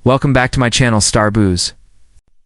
Welcome back to my channel, Star Booze.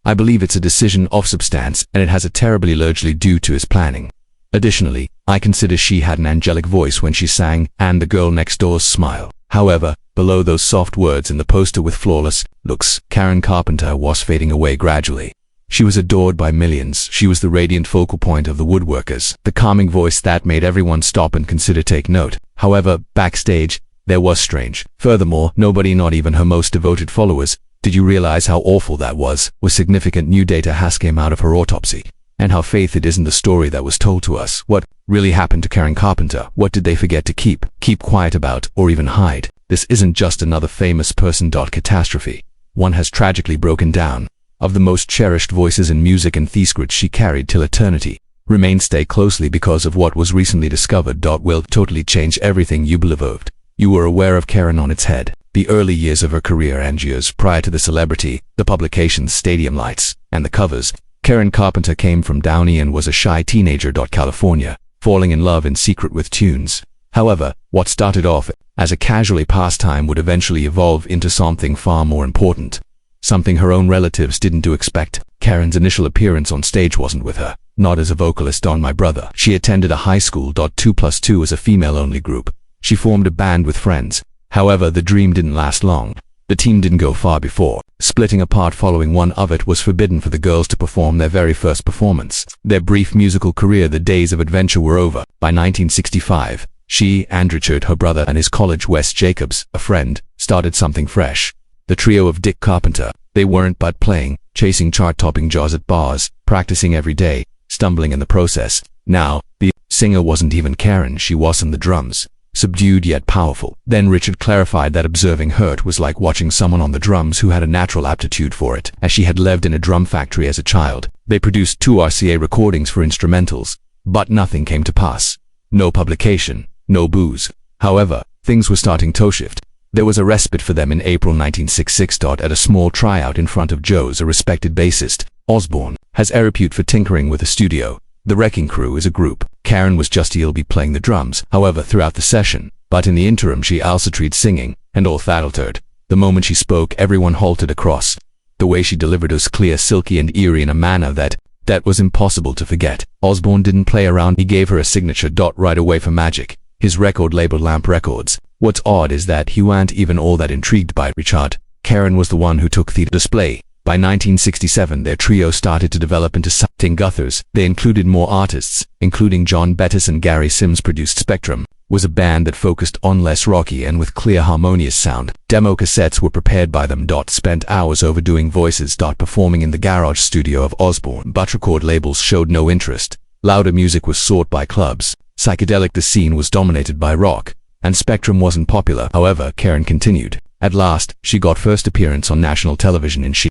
I believe it's a decision of substance, and it has a terribly largely due to his planning. Additionally, I consider she had an angelic voice when she sang, and the girl next door's smile. However, below those soft words in the poster with flawless looks, Karen Carpenter was fading away gradually. She was adored by millions. She was the radiant focal point of the woodworkers, the calming voice that made everyone stop and consider take note. However, backstage, there was strange. Furthermore, nobody, not even her most devoted followers, did you realize how awful that was significant new data has came out of her autopsy. And how faith it isn't the story that was told to us. What really happened to Karen Carpenter? What did they forget to keep quiet about, or even hide? This isn't just another famous person. Catastrophe. One has tragically broken down. Of the most cherished voices in music and theatrics she carried till eternity. Remain stay closely because of what was recently discovered. Will totally change everything you believed. You were aware of Karen on its head. The early years of her career and years prior to the celebrity, the publications, stadium lights, and the covers. Karen Carpenter came from Downey and was a shy teenager. California, falling in love in secret with tunes. However, what started off as a casually pastime would eventually evolve into something far more important. Something her own relatives didn't expect. Karen's initial appearance on stage wasn't with her, not as a vocalist on My Brother. She attended a high school. 2+2 as a female-only group. She formed a band with friends. However, the dream didn't last long. The team didn't go far before splitting apart following one of it was forbidden for the girls to perform their very first performance. Their brief musical career, the days of adventure were over. By 1965, she and Richard, her brother, and his college Wes Jacobs, a friend, started something fresh. The trio of Dick Carpenter. They weren't but playing, chasing chart-topping jobs at bars, practicing every day, stumbling in the process. Now, the singer wasn't even Karen, she was on the drums. Subdued yet powerful. Then Richard clarified that observing her was like watching someone on the drums who had a natural aptitude for it, as she had lived in a drum factory as a child. They produced 2 RCA recordings for instrumentals, but nothing came to pass. No publication, no booze. However, things were starting to shift. There was a respite for them in April 1966. At a small tryout in front of Joe's, a respected bassist. Osborne has a repute for tinkering with a studio. The Wrecking Crew is a group. Karen was just he'll be playing the drums, however, throughout the session, but in the interim she also tried singing, and all that altered. The moment she spoke, everyone halted across. The way she delivered was clear, silky, and eerie in a manner that was impossible to forget. Osborne didn't play around, he gave her a signature. Right away for Magic, his record label Lamp Records. What's odd is that he weren't even all that intrigued by Richard. Karen was the one who took the display. By 1967, their trio started to develop into something guthers. They included more artists, including John Bettis and Gary Sims. Produced Spectrum was a band that focused on less rocky and with clear harmonious sound. Demo cassettes were prepared by them. Spent hours overdoing voices. Performing in the garage studio of Osborne, but record labels showed no interest. Louder music was sought by clubs. Psychedelic, the scene was dominated by rock, and Spectrum wasn't popular. However, Karen continued. At last, she got first appearance on national television in She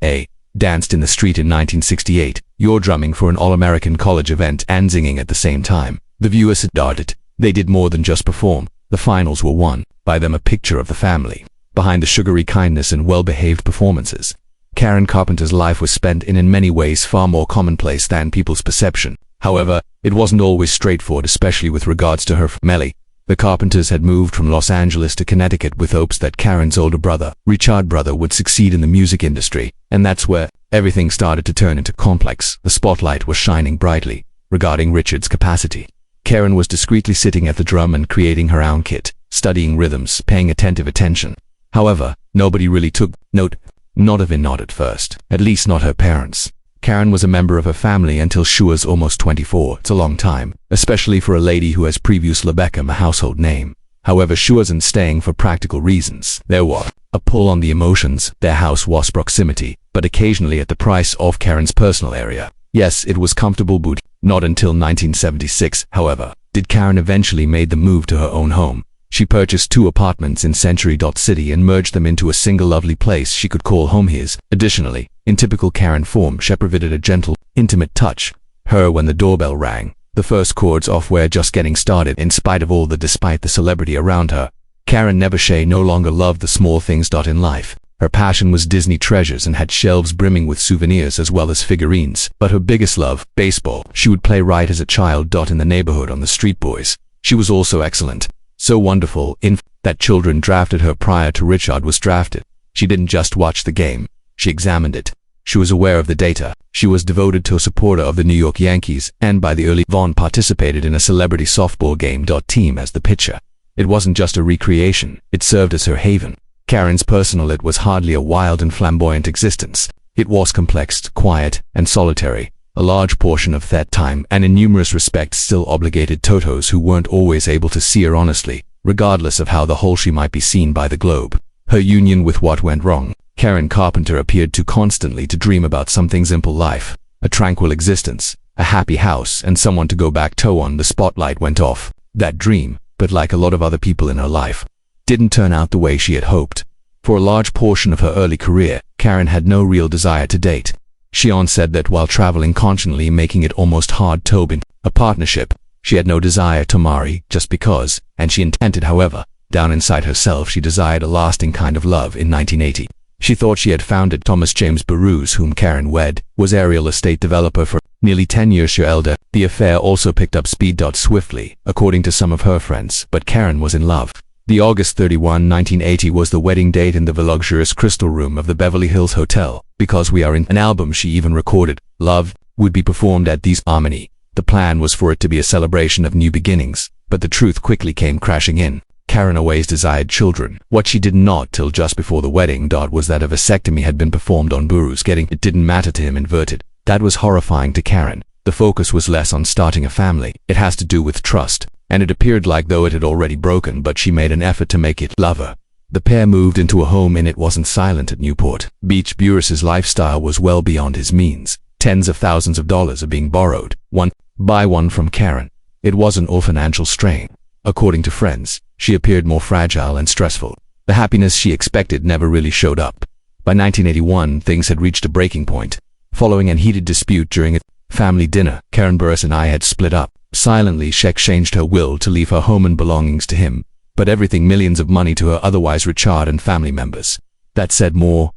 Danced in the Street in 1968. You're drumming for an all-American college event and singing at the same time. The viewers adored it. They did more than just perform. The finals were won by them, a picture of the family behind the sugary kindness and well-behaved performances. Karen Carpenter's life was spent in many ways far more commonplace than people's perception. However, it wasn't always straightforward, especially with regards to her family. The Carpenters had moved from Los Angeles to Connecticut with hopes that Karen's older brother, Richard, would succeed in the music industry, and that's where everything started to turn into complex. The spotlight was shining brightly regarding Richard's capacity. Karen was discreetly sitting at the drum and creating her own kit, studying rhythms, paying attentive attention. However, nobody really took note, not at first, at least not her parents. Karen was a member of her family until she was almost 24. It's a long time, especially for a lady who has previously become a household name. However, she wasn't staying for practical reasons. There was a pull on the emotions. Their house was proximity, but occasionally at the price of Karen's personal area. Yes, it was comfortable, but not until 1976, however, did Karen eventually made the move to her own home. She purchased 2 apartments in Century City and merged them into a single lovely place she could call home his. Additionally, in typical Karen form, she provided a gentle, intimate touch. When the doorbell rang, the first chords off were just getting started. In spite of all despite the celebrity around her, Karen no longer loved the small things. In life, her passion was Disney treasures and had shelves brimming with souvenirs as well as figurines. But her biggest love, baseball. She would play right as a child. In the neighborhood on the Street Boys. She was also excellent. So wonderful, in that children drafted her prior to Richard was drafted. She didn't just watch the game, she examined it. She was aware of the data. She was devoted to a supporter of the New York Yankees, and by the early Vaughn participated in a celebrity softball game. Team as the pitcher. It wasn't just a recreation, it served as her haven. Karen's personal it was hardly a wild and flamboyant existence. It was complex, quiet, and solitary. A large portion of that time, and in numerous respects still obligated Totos who weren't always able to see her honestly, regardless of how the whole she might be seen by the globe. Her union with what went wrong. Karen Carpenter appeared to constantly to dream about something simple life, a tranquil existence, a happy house, and someone to go back to on. The spotlight went off. That dream, but like a lot of other people in her life, didn't turn out the way she had hoped. For a large portion of her early career, Karen had no real desire to date. She said that while traveling constantly, making it almost hard to be in a partnership, she had no desire to marry just because, and she intended, however, down inside herself she desired a lasting kind of love. In 1980, she thought she had found it. Thomas James Burroughs, whom Karen wed, was a real estate developer for nearly 10 years her elder. The affair also picked up speed swiftly, according to some of her friends, but Karen was in love. The August 31, 1980 was the wedding date in the luxurious Crystal Room of the Beverly Hills Hotel. Because we are in an album she even recorded, Love, would be performed at these Harmony. The plan was for it to be a celebration of new beginnings, but the truth quickly came crashing in. Karen always desired children. What she did not till just before the wedding was that a vasectomy had been performed on Burroughs. It didn't matter to him. Inverted. That was horrifying to Karen. The focus was less on starting a family. It has to do with trust, and it appeared like though it had already broken, but she made an effort to make it love her. The pair moved into a home and it wasn't silent at Newport Beach. Burroughs' lifestyle was well beyond his means. Tens of thousands of dollars are being borrowed, one by one, from Karen. It wasn't all financial strain. According to friends, she appeared more fragile and stressful. The happiness she expected never really showed up. By 1981, things had reached a breaking point. Following an heated dispute during a family dinner, Karen Burroughs and I had split up. Silently, she exchanged her will to leave her home and belongings to him, but everything, millions of money, to her otherwise Richard and family members. That said more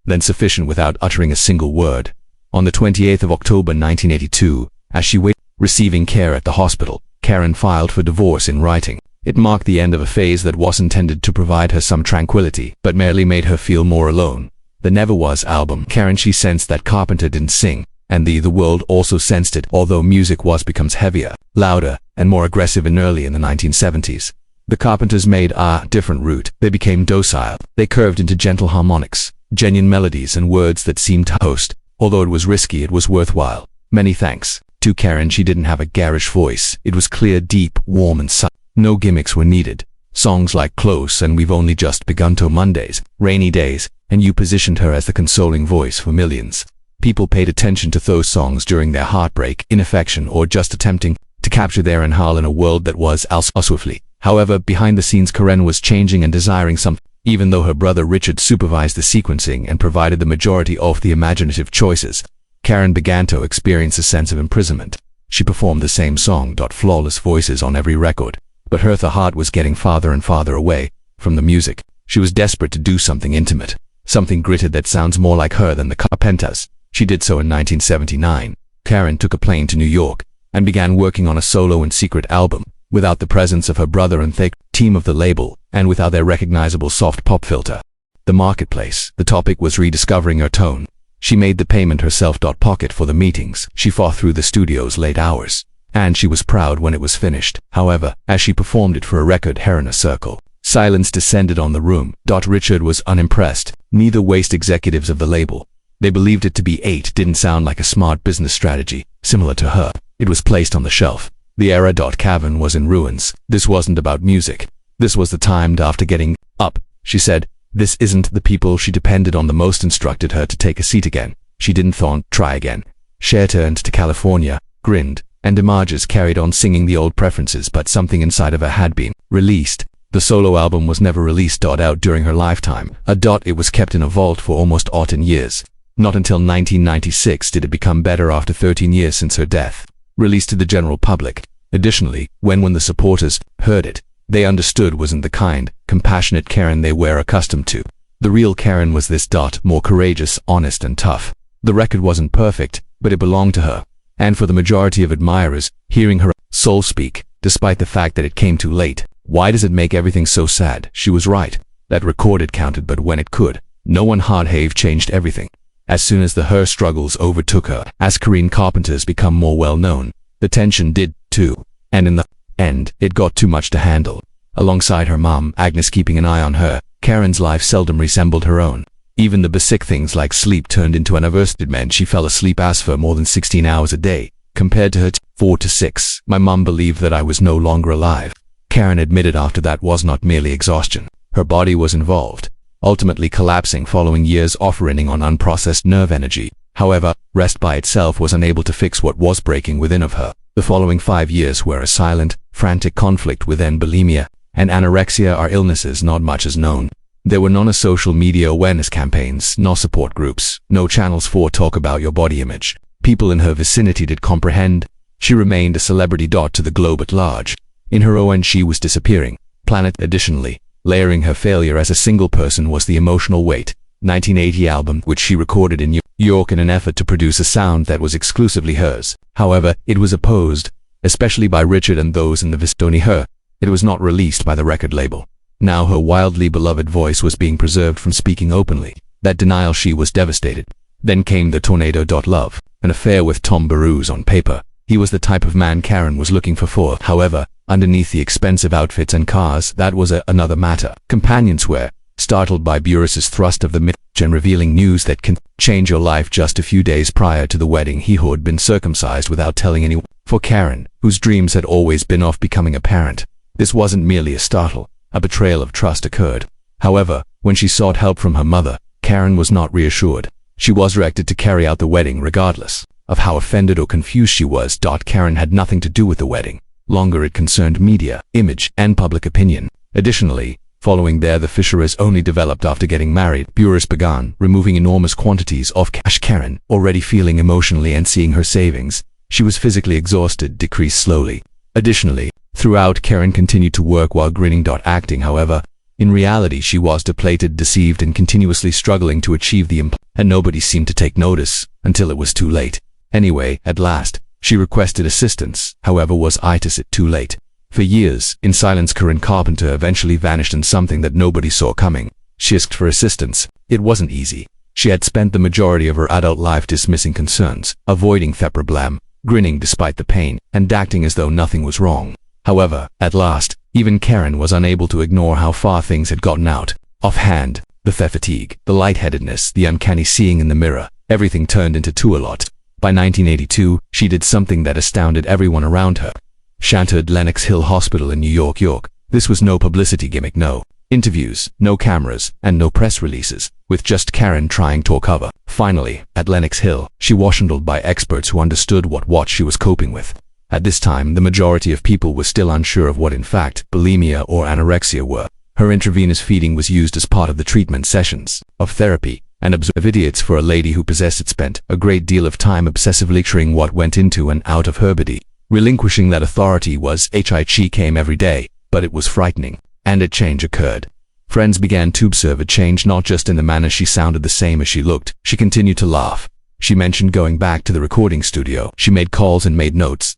than sufficient without uttering a single word. On the 28th of October 1982, as she waited, receiving care at the hospital, Karen filed for divorce in writing. It marked the end of a phase that was intended to provide her some tranquility, but merely made her feel more alone. The Never Was album. Karen, she sensed that Carpenter didn't sing, and the world also sensed it, although music becomes heavier, louder, and more aggressive in the 1970s. The Carpenters made a different route. They became docile. They curved into gentle harmonics, genuine melodies, and words that seemed to host. Although it was risky, it was worthwhile. Many thanks to Karen. She didn't have a garish voice. It was clear, deep, warm, and subtle. No gimmicks were needed. Songs like Close and We've Only Just Begun to Mondays, Rainy Days, and You positioned her as the consoling voice for millions. People paid attention to those songs during their heartbreak, inaffection, or just attempting to capture their inhale in a world that was swiftly. However, behind the scenes, Karen was changing and desiring something. Even though her brother Richard supervised the sequencing and provided the majority of the imaginative choices, Karen began to experience a sense of imprisonment. She performed the same song, flawless voices on every record, but her heart was getting farther and farther away from the music. She was desperate to do something intimate, something gritted that sounds more like her than the Carpenters. She did so in 1979. Karen took a plane to New York and began working on a solo and secret album, without the presence of her brother and thick team of the label, and without their recognizable soft pop filter. The marketplace. The topic was rediscovering her tone. She made the payment herself. Pocket for the meetings. She fought through the studio's late hours, and she was proud when it was finished. However, as she performed it for a record hair in a circle, silence descended on the room. Richard was unimpressed. Neither waste executives of the label. They believed it to be didn't sound like a smart business strategy. Similar to her, it was placed on the shelf. The era. Karen was in ruins. This wasn't about music. This was the time after getting up, she said. This isn't the people she depended on the most instructed her to take a seat again. She didn't try again. Cher turned to California, grinned, and Images carried on singing the old preferences, but something inside of her had been released. The solo album was never released out during her lifetime. It was kept in a vault for almost 10 years. Not until 1996 did it become better, after 13 years since her death, released to the general public. Additionally, when the supporters heard it, they understood wasn't the kind, compassionate Karen they were accustomed to. The real Karen was this more courageous, honest, and tough. The record wasn't perfect, but it belonged to her. And for the majority of admirers, hearing her soul speak, despite the fact that it came too late, why does it make everything so sad? She was right. that recorded counted, but when it could, no one hard-have changed everything. As soon as her struggles overtook her, as Karen Carpenter's become more well-known, the tension did too, and in the end, it got too much to handle. Alongside her mom, Agnes keeping an eye on her, Karen's life seldom resembled her own. Even the basic things like sleep turned into unavoidable. It meant she fell asleep as for more than 16 hours a day, compared to her 4 to 6. My mom believed that I was no longer alive. Karen admitted after that was not merely exhaustion. Her body was involved, ultimately collapsing following years of running on unprocessed nerve energy. However, rest by itself was unable to fix what was breaking within of her. The following 5 years were a silent, frantic conflict within bulimia and anorexia are illnesses not much is known. There were no social media awareness campaigns, no support groups, no channels for talk about your body image. People in her vicinity did comprehend. She remained a celebrity dot to the globe at large. In her own she was disappearing. Planet additionally, layering her failure as a single person was the emotional weight. 1980 album which she recorded in New York in an effort to produce a sound that was exclusively hers. However, it was opposed, especially by Richard and those in the vicinity. It was not released by the record label. Now her wildly beloved voice was being preserved from speaking openly. That denial, she was devastated. Then came the tornado. Love, an affair with Tom Barrows on paper. He was the type of man Karen was looking for. However, underneath the expensive outfits and cars, that was another matter. Companions were startled by Barrows's thrust of the myth and revealing news that can change your life. Just a few days prior to the wedding, he had been circumcised without telling anyone. For Karen, whose dreams had always been of becoming a parent, this wasn't merely a startle. A betrayal of trust occurred. However, when she sought help from her mother, Karen was not reassured. She was directed to carry out the wedding regardless of how offended or confused she was. Karen had nothing to do with the wedding. Longer it concerned media, image, and public opinion. Additionally, following there, the Fisheries only developed after getting married. Barrows began removing enormous quantities of cash. Karen, already feeling emotionally and seeing her savings, she was physically exhausted, decreased slowly. Additionally, throughout, Karen continued to work while grinning. Acting, however, in reality she was depleted, deceived, and continuously struggling to achieve the and nobody seemed to take notice until it was too late. Anyway, at last, she requested assistance. However, was it too late? For years, in silence, Karen Carpenter eventually vanished in something that nobody saw coming. She asked for assistance. It wasn't easy. She had spent the majority of her adult life dismissing concerns, avoiding the problem, grinning despite the pain, and acting as though nothing was wrong. However, at last, even Karen was unable to ignore how far things had gotten out of hand. The fatigue, the lightheadedness, the uncanny seeing in the mirror, everything turned into too a lot. By 1982, she did something that astounded everyone around her. She entered Lenox Hill Hospital in New York. This was no publicity gimmick, no interviews, no cameras, and no press releases, with just Karen trying to cover. Finally, at Lenox Hill, she was handled by experts who understood what she was coping with. At this time, the majority of people were still unsure of what in fact bulimia or anorexia were. Her intravenous feeding was used as part of the treatment sessions of therapy, and observe idiots for a lady who possessed it spent a great deal of time obsessively lecturing what went into and out of her body. Relinquishing that authority was she came every day, but it was frightening, and a change occurred. Friends began to observe a change, not just in the manner she sounded the same as she looked. She continued to laugh. She mentioned going back to the recording studio. She made calls and made notes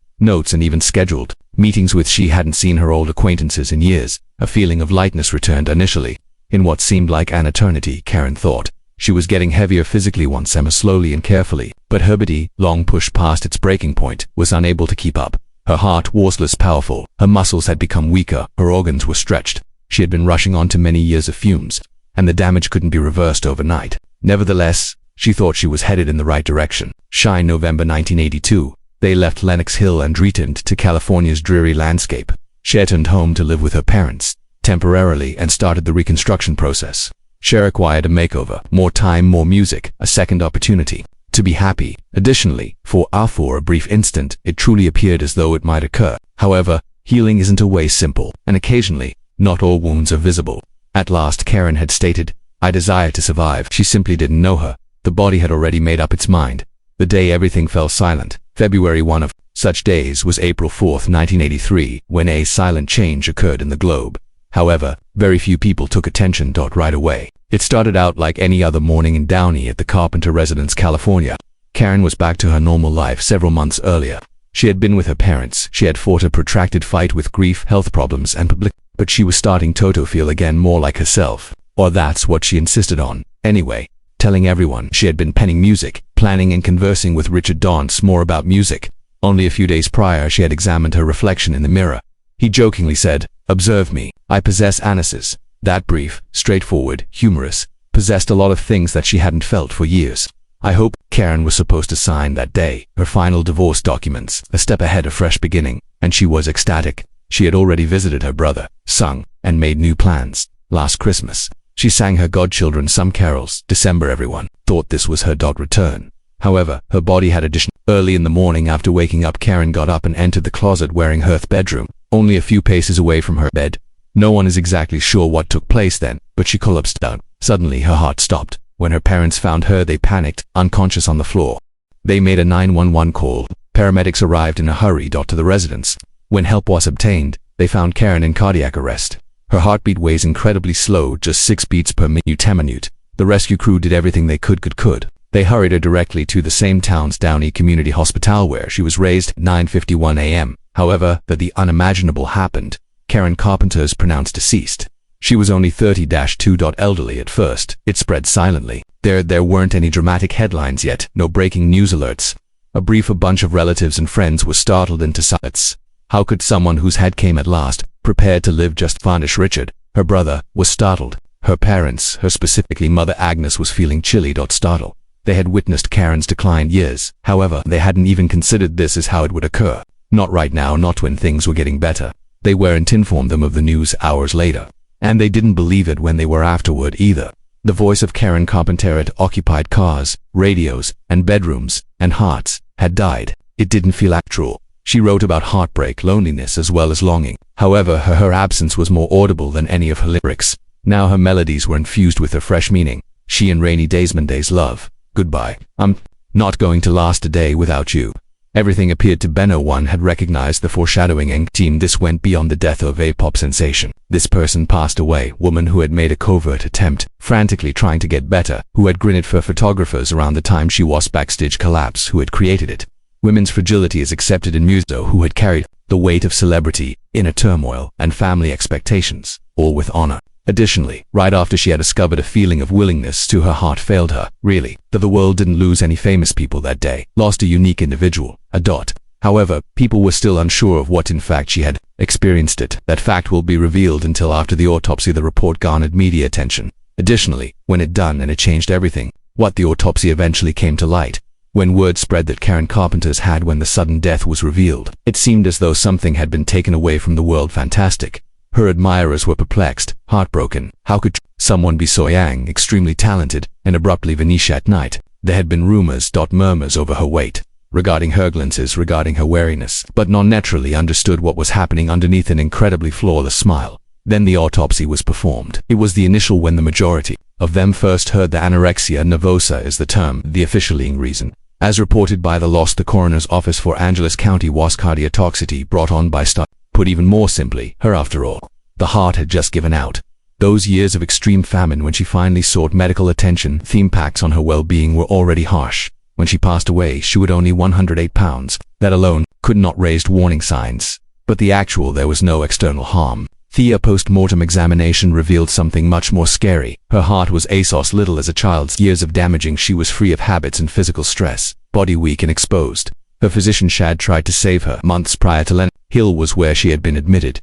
and even scheduled meetings with she hadn't seen her old acquaintances in years. A feeling of lightness returned initially. In what seemed like an eternity, Karen thought she was getting heavier physically once slowly and carefully, but her body, long pushed past its breaking point, was unable to keep up. Her heart was less powerful, her muscles had become weaker, her organs were stretched. She had been rushing on to many years of fumes, and the damage couldn't be reversed overnight. Nevertheless, she thought she was headed in the right direction. November 1982. They left Lenox Hill and returned to California's dreary landscape. She returned home to live with her parents, temporarily, and started the reconstruction process. She required a makeover, more time, more music, a second opportunity to be happy. Additionally, for a brief instant, it truly appeared as though it might occur. However, healing isn't always simple, and occasionally, not all wounds are visible. At last, Karen had stated, "I desire to survive." She simply didn't know her. The body had already made up its mind. The day everything fell silent, February, one of such days, was April 4, 1983, when a silent change occurred in the globe. However, very few people took attention right away. It started out like any other morning in Downey at the Carpenter residence, California. Karen was back to her normal life several months earlier. She had been with her parents, she had fought a protracted fight with grief, health problems, and but she was starting to feel again more like herself. Or that's what she insisted on. Anyway, telling everyone she had been penning music, planning and conversing with Richard Dance more about music. Only a few days prior she had examined her reflection in the mirror. He jokingly said, "Observe me, I possess anuses." That brief, straightforward, humorous, possessed a lot of things that she hadn't felt for years. I hope Karen was supposed to sign that day her final divorce documents, a step ahead of fresh beginning, and she was ecstatic. She had already visited her brother, sung, and made new plans. Last Christmas, she sang her godchildren some carols. December everyone thought this was her return. However, her body had addition. Early in the morning after waking up, Karen got up and entered the closet wearing her bedroom, only a few paces away from her bed. No one is exactly sure what took place then, but she collapsed down. Suddenly her heart stopped. When her parents found her, they panicked, unconscious on the floor. They made a 911 call. Paramedics arrived in a hurry to the residence. When help was obtained, they found Karen in cardiac arrest. Her heartbeat was incredibly slow, just 6 beats per minute. The rescue crew did everything they could. They hurried her directly to the same town's Downey Community Hospital where she was raised at 9:51 a.m. However, the unimaginable happened. Karen Carpenter is pronounced deceased. She was only 30-2. Elderly at first. It spread silently. There weren't any dramatic headlines yet, no breaking news alerts. A bunch of relatives and friends were startled into silence. How could someone whose head came at last, prepared to live just vanish? Richard, her brother, was startled. Her parents, her specifically mother Agnes, was feeling chilly. Startled. They had witnessed Karen's decline years. However, they hadn't even considered this as how it would occur. Not right now, not when things were getting better. They weren't informed them of the news hours later. And they didn't believe it when they were afterward either. The voice of Karen Carpenter had occupied cars, radios, and bedrooms, and hearts, had died. It didn't feel actual. She wrote about heartbreak, loneliness, as well as longing. However, her absence was more audible than any of her lyrics. Now her melodies were infused with a fresh meaning. She and Rainy Days, Monday's love. Goodbye. I'm not going to last a day without you. Everything appeared to Benno. One had recognized the foreshadowing and team. This went beyond the death of a pop sensation. This person passed away, woman who had made a covert attempt, frantically trying to get better, who had grinned for photographers around the time she was backstage collapse, who had created it. Women's fragility is accepted in music, who had carried the weight of celebrity, inner turmoil, and family expectations, all with honor. Additionally, right after she had discovered a feeling of willingness to her heart failed her, really, that the world didn't lose any famous people that day, lost a unique individual, a dot. However, people were still unsure of what in fact she had experienced it. That fact will be revealed until after the autopsy. The report garnered media attention. Additionally, when it done and it changed everything, what the autopsy eventually came to light. When word spread that Karen Carpenter's had when the sudden death was revealed, it seemed as though something had been taken away from the world. Fantastic. Her admirers were perplexed, heartbroken. How could someone be so young, extremely talented, and abruptly vanish at night? There had been murmurs over her weight, regarding her glances, regarding her wariness, but none naturally understood what was happening underneath an incredibly flawless smile. Then the autopsy was performed. It was the initial when the majority of them first heard the anorexia nervosa is the term, the officialing reason. As reported by the coroner's office for Angeles County was cardiac brought on by Put even more simply, her after all. The heart had just given out. Those years of extreme famine when she finally sought medical attention, the impacts on her well-being were already harsh. When she passed away, she weighed only 108 pounds. That alone could not raise warning signs. But there was no external harm. The post-mortem examination revealed something much more scary. Her heart was as little as a child's. Years of damaging, she was free of habits and physical stress, body weak and exposed. Her physician had tried to save her months prior to Hill was where she had been admitted.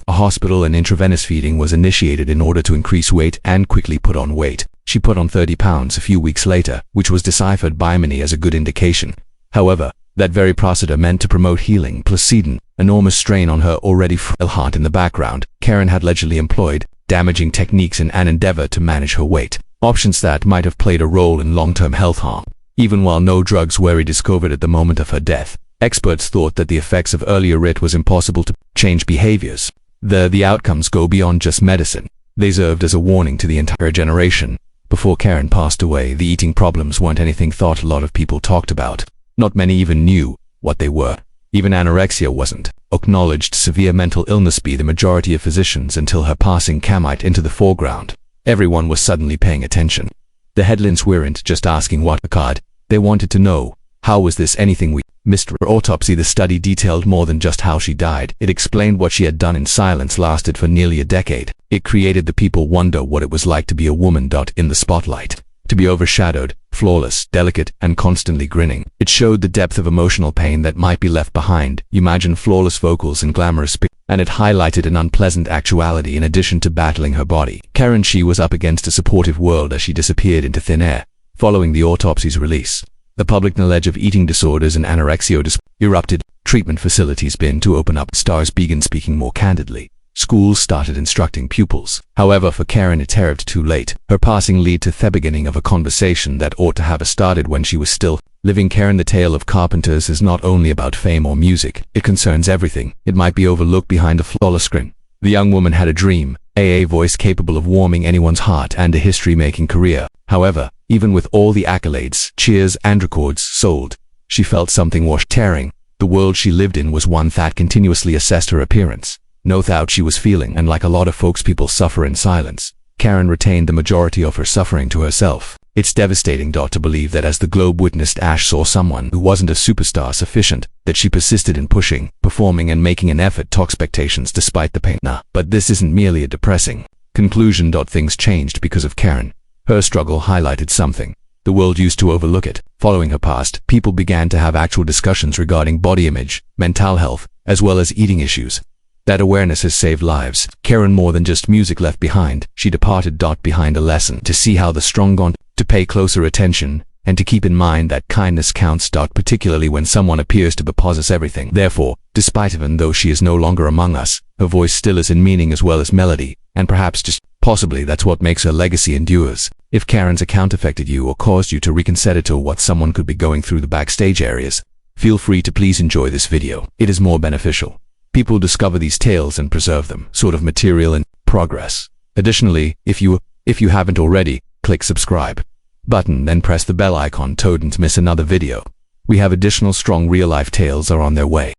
A hospital and intravenous feeding was initiated in order to increase weight and quickly put on weight. She put on 30 pounds a few weeks later, which was deciphered by many as a good indication. However, that very procedure meant to promote healing, placing enormous strain on her already frail heart. In the background, Karen had allegedly employed damaging techniques in an endeavor to manage her weight, options that might have played a role in long-term health harm. Even while no drugs were discovered at the moment of her death, experts thought that the effects of earlier it was impossible to change behaviors. The outcomes go beyond just medicine. They served as a warning to the entire generation. Before Karen passed away, the eating problems weren't anything thought a lot of people talked about. Not many even knew what they were. Even anorexia wasn't acknowledged severe mental illness by the majority of physicians until her passing came into the foreground. Everyone was suddenly paying attention. The headlines weren't just asking what occurred. They wanted to know, how was this anything we Mr. Autopsy. The study detailed more than just how she died. It explained what she had done in silence lasted for nearly a decade. It created the people wonder what it was like to be a woman. In the spotlight. To be overshadowed, flawless, delicate, and constantly grinning. It showed the depth of emotional pain that might be left behind. Imagine flawless vocals and glamorous and it highlighted an unpleasant actuality in addition to battling her body. Karen she was up against a supportive world as she disappeared into thin air. Following the autopsy's release, the public knowledge of eating disorders and anorexia erupted. Treatment facilities began to open up. Stars began speaking more candidly. Schools started instructing pupils. However, for Karen it arrived too late. Her passing led to the beginning of a conversation that ought to have started when she was still living. Karen, the tale of Carpenters is not only about fame or music. It concerns everything. It might be overlooked behind a flawless screen. The young woman had a dream, a voice capable of warming anyone's heart, and a history-making career. However, even with all the accolades, cheers, and records sold, she felt something was tearing. The world she lived in was one that continuously assessed her appearance. No doubt she was feeling, and like a lot of folks, people suffer in silence. Karen retained the majority of her suffering to herself. It's devastating to believe that as the globe witnessed, Ash saw someone who wasn't a superstar sufficient, that she persisted in pushing, performing, and making an effort to expectations despite the pain. But this isn't merely a depressing conclusion. Things changed because of Karen. Her struggle highlighted something the world used to overlook. It. Following her past, people began to have actual discussions regarding body image, mental health, as well as eating issues. That awareness has saved lives. Karen, more than just music left behind, she departed behind a lesson to see how the strong gone, to pay closer attention, and to keep in mind that kindness counts. Particularly when someone appears to possess everything. Therefore, despite even though she is no longer among us, her voice still is in meaning as well as melody, and perhaps just possibly that's what makes her legacy endures. If Karen's account affected you or caused you to reconsider to what someone could be going through the backstage areas, feel free to please enjoy this video. It is more beneficial. People discover these tales and preserve them, sort of material in progress. Additionally, if you haven't already, click subscribe button, then press the bell icon to don't miss another video. We have additional strong real-life tales are on their way.